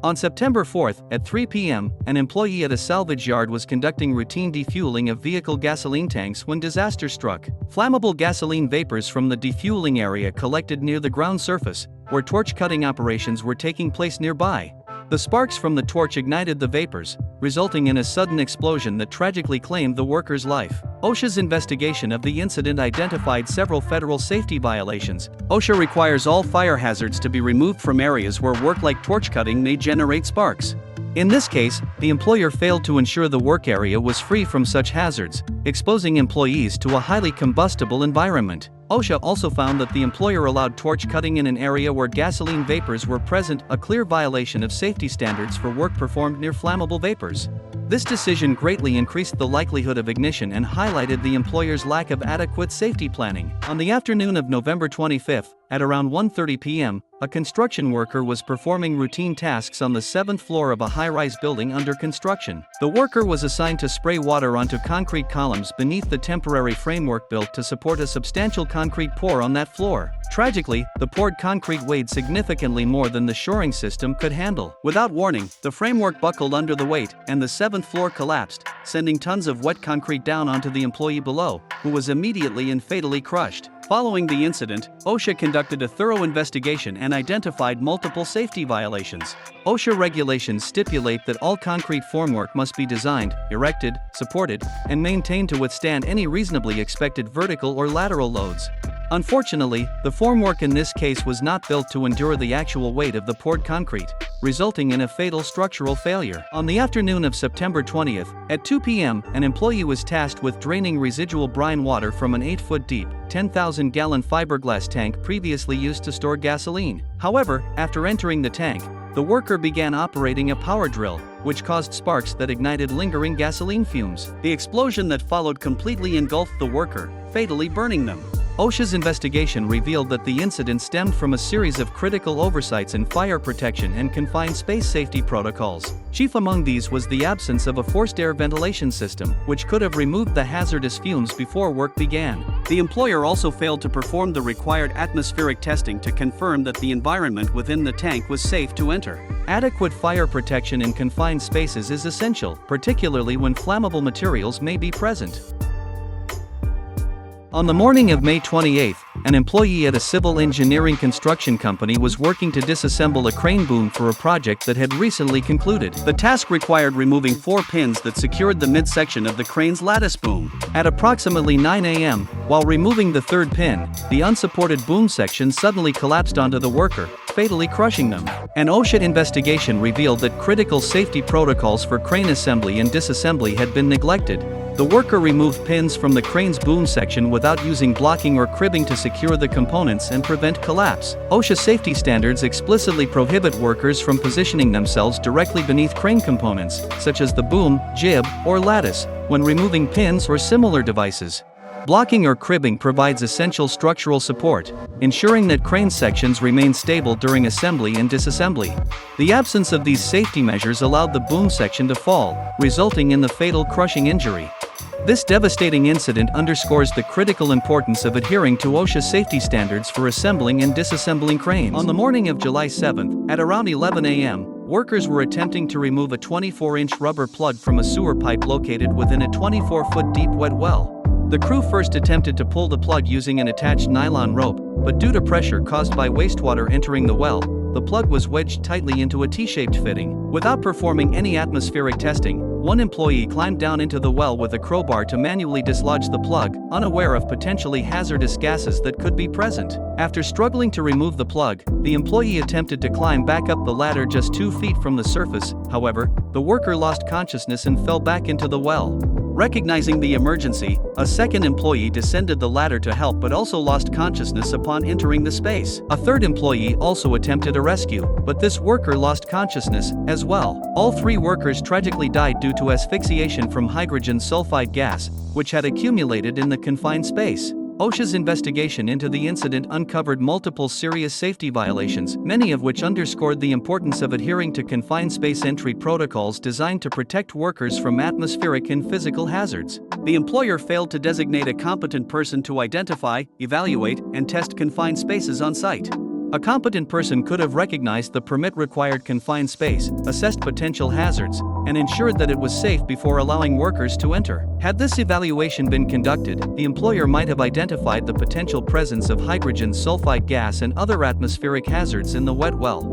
On September 4 at 3 p.m., an employee at a salvage yard was conducting routine defueling of vehicle gasoline tanks when disaster struck. Flammable gasoline vapors from the defueling area collected near the ground surface, where torch-cutting operations were taking place nearby. The sparks from the torch ignited the vapors, resulting in a sudden explosion that tragically claimed the worker's life. OSHA's investigation of the incident identified several federal safety violations. OSHA requires all fire hazards to be removed from areas where work like torch cutting may generate sparks. In this case, the employer failed to ensure the work area was free from such hazards, exposing employees to a highly combustible environment. OSHA also found that the employer allowed torch cutting in an area where gasoline vapors were present, a clear violation of safety standards for work performed near flammable vapors. This decision greatly increased the likelihood of ignition and highlighted the employer's lack of adequate safety planning. On the afternoon of November 25, at around 1:30 p.m., a construction worker was performing routine tasks on the 7th floor of a high-rise building under construction. The worker was assigned to spray water onto concrete columns beneath the temporary framework built to support a substantial concrete pour on that floor. Tragically, the poured concrete weighed significantly more than the shoring system could handle. Without warning, the framework buckled under the weight, and the 7th floor collapsed, sending tons of wet concrete down onto the employee below, who was immediately and fatally crushed. Following the incident, OSHA conducted a thorough investigation and identified multiple safety violations. OSHA regulations stipulate that all concrete formwork must be designed, erected, supported, and maintained to withstand any reasonably expected vertical or lateral loads. Unfortunately, the formwork in this case was not built to endure the actual weight of the poured concrete, resulting in a fatal structural failure. On the afternoon of September 20th, at 2 p.m., an employee was tasked with draining residual brine water from an 8-foot deep, 10,000-gallon fiberglass tank previously used to store gasoline. However, after entering the tank, the worker began operating a power drill, which caused sparks that ignited lingering gasoline fumes. The explosion that followed completely engulfed the worker, fatally burning them. OSHA's investigation revealed that the incident stemmed from a series of critical oversights in fire protection and confined space safety protocols. Chief among these was the absence of a forced air ventilation system, which could have removed the hazardous fumes before work began. The employer also failed to perform the required atmospheric testing to confirm that the environment within the tank was safe to enter. Adequate fire protection in confined spaces is essential, particularly when flammable materials may be present. On the morning of May 28, an employee at a civil engineering construction company was working to disassemble a crane boom for a project that had recently concluded. The task required removing 4 pins that secured the midsection of the crane's lattice boom. At approximately 9 a.m., while removing the 3rd pin, the unsupported boom section suddenly collapsed onto the worker, fatally crushing them. An OSHA investigation revealed that critical safety protocols for crane assembly and disassembly had been neglected. The worker removed pins from the crane's boom section without using blocking or cribbing to secure the components and prevent collapse. OSHA safety standards explicitly prohibit workers from positioning themselves directly beneath crane components, such as the boom, jib, or lattice, when removing pins or similar devices. Blocking or cribbing provides essential structural support, ensuring that crane sections remain stable during assembly and disassembly. The absence of these safety measures allowed the boom section to fall, resulting in the fatal crushing injury. This devastating incident underscores the critical importance of adhering to OSHA safety standards for assembling and disassembling cranes. On the morning of July 7, at around 11 a.m., workers were attempting to remove a 24-inch rubber plug from a sewer pipe located within a 24-foot deep wet well. The crew first attempted to pull the plug using an attached nylon rope, but due to pressure caused by wastewater entering the well, the plug was wedged tightly into a T-shaped fitting. Without performing any atmospheric testing, one employee climbed down into the well with a crowbar to manually dislodge the plug, unaware of potentially hazardous gases that could be present. After struggling to remove the plug, the employee attempted to climb back up the ladder just 2 feet from the surface. However, the worker lost consciousness and fell back into the well. Recognizing the emergency, a second employee descended the ladder to help but also lost consciousness upon entering the space. A third employee also attempted a rescue, but this worker lost consciousness as well. All 3 workers tragically died due to asphyxiation from hydrogen sulfide gas, which had accumulated in the confined space. OSHA's investigation into the incident uncovered multiple serious safety violations, many of which underscored the importance of adhering to confined space entry protocols designed to protect workers from atmospheric and physical hazards. The employer failed to designate a competent person to identify, evaluate, and test confined spaces on site. A competent person could have recognized the permit-required confined space, assessed potential hazards, and ensured that it was safe before allowing workers to enter. Had this evaluation been conducted, the employer might have identified the potential presence of hydrogen sulfide gas and other atmospheric hazards in the wet well.